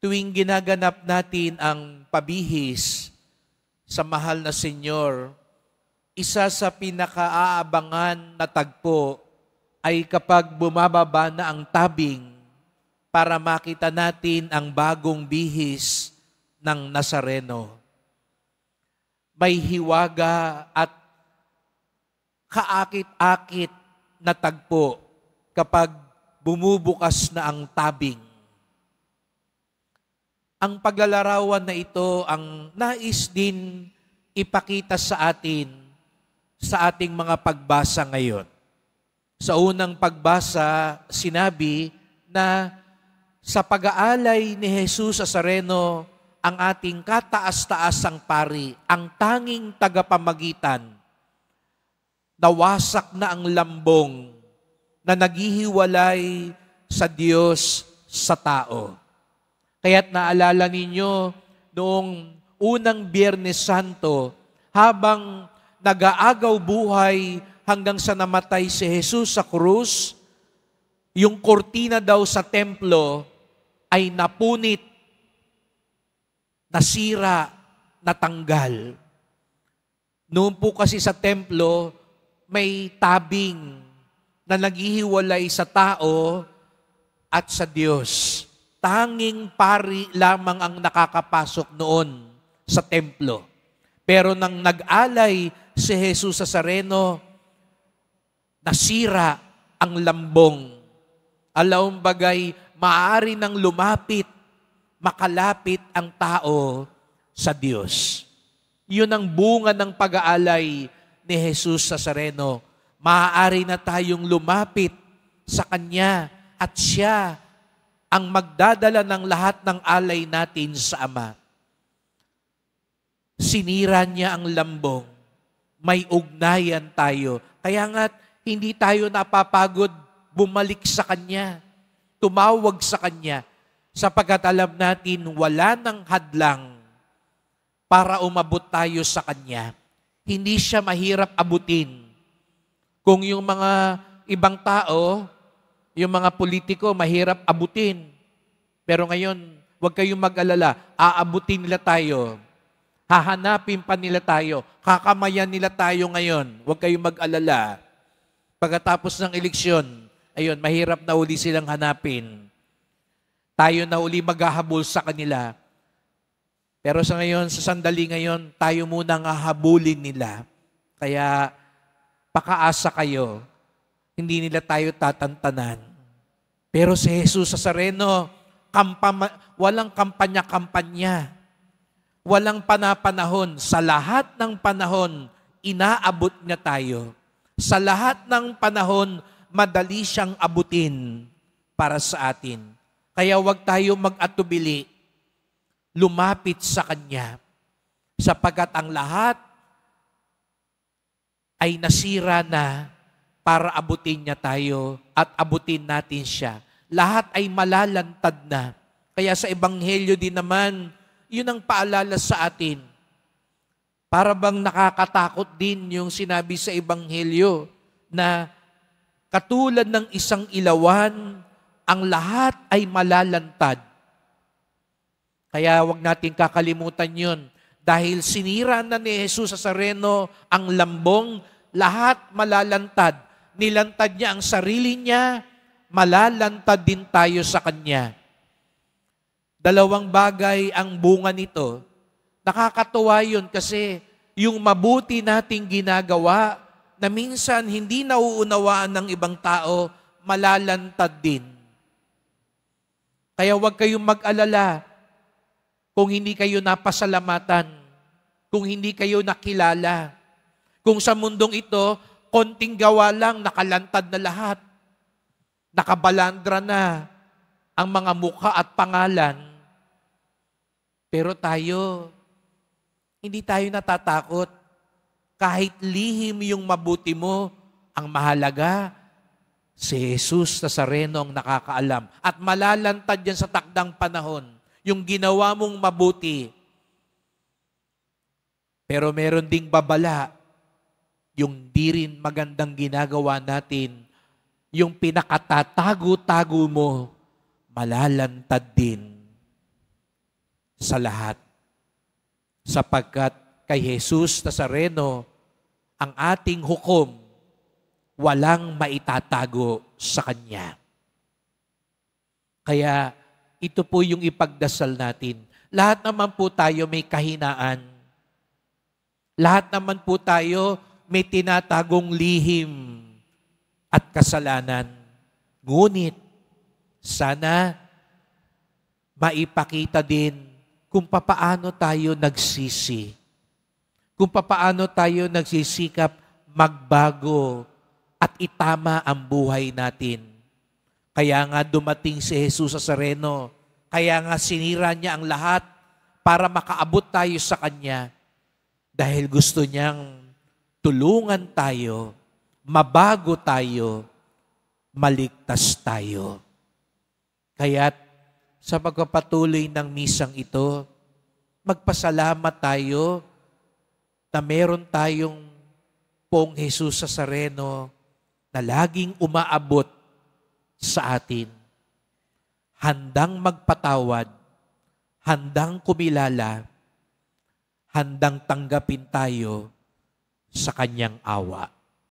Tuwing ginaganap natin ang pabihis sa mahal na Senyor, isa sa pinakaaabangan na tagpo ay kapag bumababa na ang tabing para makita natin ang bagong bihis ng Nazareno. May hiwaga at kaakit-akit na tagpo kapag bumubukas na ang tabing. Ang paglalarawan na ito ang nais din ipakita sa atin sa ating mga pagbasa ngayon. Sa unang pagbasa, sinabi na sa pag-aalay ni Jesus Nazareno, ang ating kataas-taasang pari, ang tanging tagapamagitan, nawasak na ang lambong na naghihiwalay sa Diyos sa tao. Kaya't naalala ninyo noong unang Biyernes Santo, habang nag-aagaw buhay hanggang sa namatay si Jesus sa krus, yung kortina daw sa templo ay napunit, nasira, natanggal. Noon po kasi sa templo, may tabing na naghihiwalay sa tao at sa Diyos. Tanging pari lamang ang nakakapasok noon sa templo. Pero nang nag-alay si Jesus Nazareno, nasira ang lambong. Alawang bagay, maaari nang lumapit, makalapit ang tao sa Diyos. Yun ang bunga ng pag-aalay ni Jesus Nazareno. Maaari na tayong lumapit sa Kanya at Siya ang magdadala ng lahat ng alay natin sa Ama. Sinira niya ang lambong. May ugnayan tayo. Kaya nga't hindi tayo napapagod bumalik sa Kanya, tumawag sa Kanya, sapagkat alam natin wala nang hadlang para umabot tayo sa Kanya. Hindi siya mahirap abutin. Kung yung mga ibang tao, yung mga politiko, mahirap abutin. Pero ngayon, huwag kayong mag-alala. Aabutin nila tayo. Hahanapin pa nila tayo. Kakamayan nila tayo ngayon. Huwag kayong mag-alala. Pagkatapos ng eleksyon, ayun, mahirap na uli silang hanapin. Tayo na uli maghahabol sa kanila. Pero sa ngayon, sa sandali ngayon, tayo muna ang hahabulin nila. Kaya, pakaasa kayo. Hindi nila tayo tatantanan. Pero si Jesus Nazareno, walang kampanya-kampanya. Walang panapanahon. Sa lahat ng panahon, inaabot niya tayo. Sa lahat ng panahon, madali siyang abutin para sa atin. Kaya huwag tayo mag-atubili. Lumapit sa Kanya. Sapagkat ang lahat ay nasira na para abutin niya tayo at abutin natin siya. Lahat ay malalantad na. Kaya sa Ebanghelyo din naman, yun ang paalala sa atin. Para bang nakakatakot din yung sinabi sa Ebanghelyo na katulad ng isang ilawan, ang lahat ay malalantad. Kaya wag natin kakalimutan yun. Dahil sinira na ni Jesus Nazareno ang lambong, lahat malalantad. Nilantad niya ang sarili niya, malalantad din tayo sa Kanya. Dalawang bagay ang bunga nito. Nakakatuwa yun kasi yung mabuti nating ginagawa na minsan hindi nauunawaan ng ibang tao, malalantad din. Kaya huwag kayong mag-alala kung hindi kayo napasalamatan, kung hindi kayo nakilala. Kung sa mundong ito, konting gawa lang, nakalantad na lahat. Nakabalandra na ang mga mukha at pangalan. Pero tayo, hindi tayo natatakot. Kahit lihim yung mabuti mo, ang mahalaga, si Jesus Nazareno ang nakakaalam. At malalantad yan sa takdang panahon. Yung ginawa mong mabuti. Pero meron ding babala. Yung di rin magandang ginagawa natin, yung pinakatatago-tago mo, malalantad din. sa lahat. Sapagkat kay Jesus Nazareno, ang ating hukom, walang maitatago sa Kanya. Kaya ito po yung ipagdasal natin. Lahat naman po tayo may kahinaan. Lahat naman po tayo may tinatagong lihim at kasalanan. Ngunit, sana maipakita din kung papaano tayo nagsisi. Kung papaano tayo nagsisikap magbago at itama ang buhay natin. Kaya nga dumating si Jesus Nazareno. Kaya nga sinira niya ang lahat para makaabot tayo sa Kanya. Dahil gusto niyang tulungan tayo, mabago tayo, maligtas tayo. Kaya't sa pagpapatuloy ng misang ito, magpasalamat tayo na meron tayong Pong Jesus Nazareno na laging umaabot sa atin. Handang magpatawad, handang kumilala, handang tanggapin tayo sa Kanyang awa.